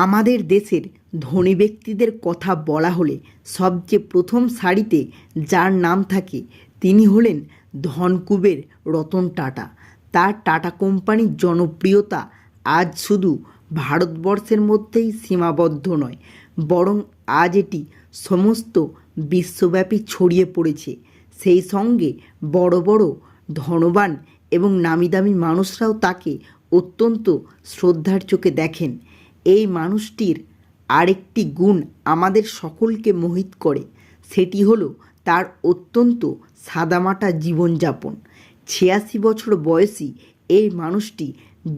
আমাদের দেশের ধনী ব্যক্তিদের কথা বলা হলে সবচেয়ে প্রথম সারিতে যার নাম থাকে তিনি হলেন ধনকুবের রতন টাটা। তার টাটা কোম্পানির জনপ্রিয়তা আজ শুধু ভারতবর্ষের মধ্যেই সীমাবদ্ধ নয়, বরং আজ এটি সমস্ত বিশ্বব্যাপী ছড়িয়ে পড়েছে। সেই সঙ্গে বড় বড় ধনবান এবং নামিদামি মানুষরাও তাকে অত্যন্ত শ্রদ্ধার চোখে দেখেন। এই মানুষটির আরেকটি গুণ আমাদের সকলকে মোহিত করে, সেটি হলো তার অত্যন্ত সাদামাটা জীবনযাপন। ৮৬ বছর বয়সী এই মানুষটি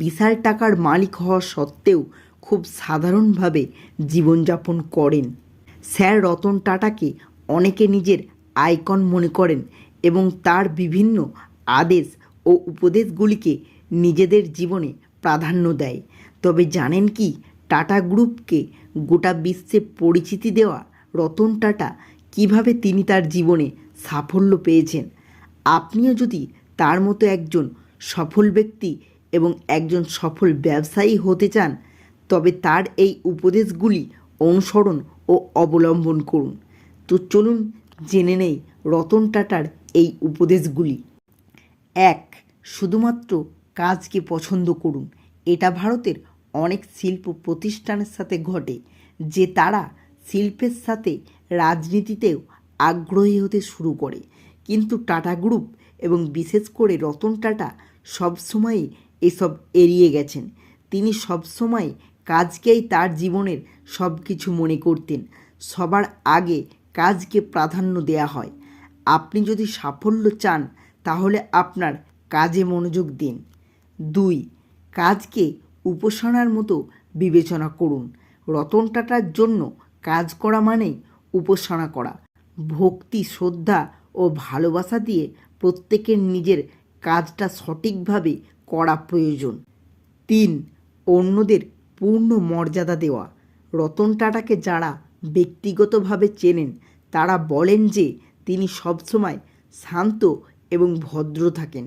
বিশাল টাকার মালিক হওয়া সত্ত্বেও খুব সাধারণভাবে জীবনযাপন করেন। স্যার রতন টাটাকে অনেকে নিজের আইকন মনে করেন এবং তার বিভিন্ন আদেশ ও উপদেশগুলিকে নিজেদের জীবনে প্রাধান্য দেয়। তবে জানেন কি, টাটা গ্রুপকে গোটা বিশ্বে পরিচিতি দেওয়া রতন টাটা কিভাবে তিনি তার জীবনে সাফল্য পেয়েছেন? আপনিও যদি তার মতো একজন সফল ব্যক্তি এবং একজন সফল ব্যবসায়ী হতে চান, তবে তার এই উপদেশগুলি অনুসরণ ও অবলম্বন করুন। তো চলুন জেনে নেই রতন টাটার এই উপদেশগুলি। ১. শুধুমাত্র কাজকে পছন্দ করুন। এটা ভারতের অনেক শিল্প প্রতিষ্ঠানের সাথে ঘটে যে তারা শিল্পের সাথে রাজনীতিতেও আগ্রহী হতে শুরু করে, কিন্তু টাটা গ্রুপ এবং বিশেষ করে রতন টাটা সবসময়ই এসব এড়িয়ে গেছেন। তিনি সবসময় কাজকেই তার জীবনের সব কিছু মনে করতেন। সবার আগে কাজকে প্রাধান্য দেয়া হয়। আপনি যদি সাফল্য চান তাহলে আপনার কাজে মনোযোগ দিন। ২. কাজকে উপাসনার মতো বিবেচনা করুন। রতন টাটার জন্য কাজ করা মানেই উপাসনা করা। ভক্তি, শ্রদ্ধা ও ভালোবাসা দিয়ে প্রত্যেকের নিজের কাজটা সঠিকভাবে করা প্রয়োজন। ৩. অন্যদের পূর্ণ মর্যাদা দেওয়া। রতন টাটাকে যারা ব্যক্তিগতভাবে চেনেন তারা বলেন যে তিনি সবসময় শান্ত এবং ভদ্র থাকেন।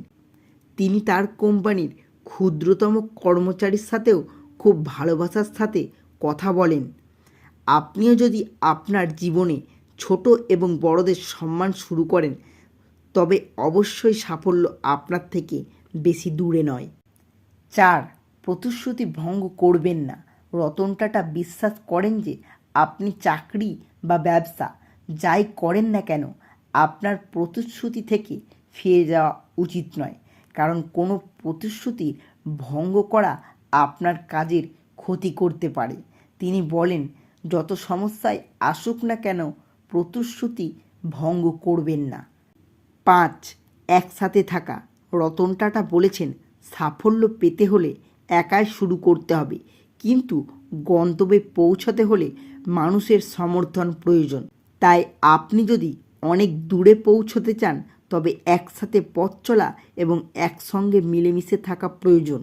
তিনি তার কোম্পানির ক্ষুদ্রতম কর্মচারীর সাথেও খুব ভালোবাসার সাথে কথা বলেন। আপনিও যদি আপনার জীবনে ছোট এবং বড়দের সম্মান শুরু করেন, তবে অবশ্যই সাফল্য আপনার থেকে বেশি দূরে নয়। ৪. প্রতিশ্রুতি ভঙ্গ করবেন না। রতন টাটা বিশ্বাস করেন যে আপনি চাকরি বা ব্যবসা যাই করেন না কেন, আপনার প্রতিশ্রুতি থেকে ফিরে যাওয়া উচিত নয়, কারণ কোনো প্রতিশ্রুতি ভঙ্গ করা আপনার কাজের ক্ষতি করতে পারে। তিনি বলেন, যত সমস্যায় আসুক না কেন প্রতিশ্রুতি ভঙ্গ করবেন না। ৫. একসাথে থাকা। রতন টাটা বলেছেন, সাফল্য পেতে হলে একাই শুরু করতে হবে, কিন্তু গন্তব্যে পৌঁছাতে হলে মানুষের সমর্থন প্রয়োজন। তাই আপনি যদি অনেক দূরে পৌঁছতে চান তবে একসাথে পথ চলা এবং একসঙ্গে মিলেমিশে থাকা প্রয়োজন।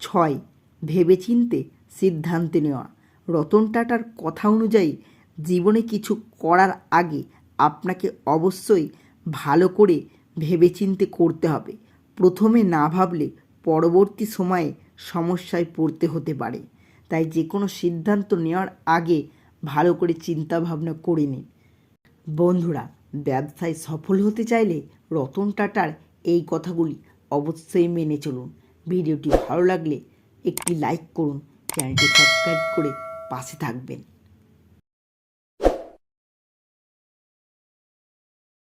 ৬. ভেবেচিন্তে সিদ্ধান্ত নেওয়া। রতন টাটার কথা অনুযায়ী জীবনে কিছু করার আগে আপনাকে অবশ্যই ভালো করে ভেবেচিন্তে করতে হবে। প্রথমে না ভাবলে পরবর্তী সময়ে সমস্যায় পড়তে হতে পারে। তাই যে কোনো সিদ্ধান্ত নেওয়ার আগে ভালো করে চিন্তা ভাবনা করে নিন। বন্ধুরা, ব্যবসায় সফল হতে চাইলে রতন টাটার এই কথাগুলি অবশ্যই মেনে চলুন। ভিডিওটি ভালো লাগলে একটি লাইক করুন, চ্যানেলটি সাবস্ক্রাইব করে পাশে থাকবেন।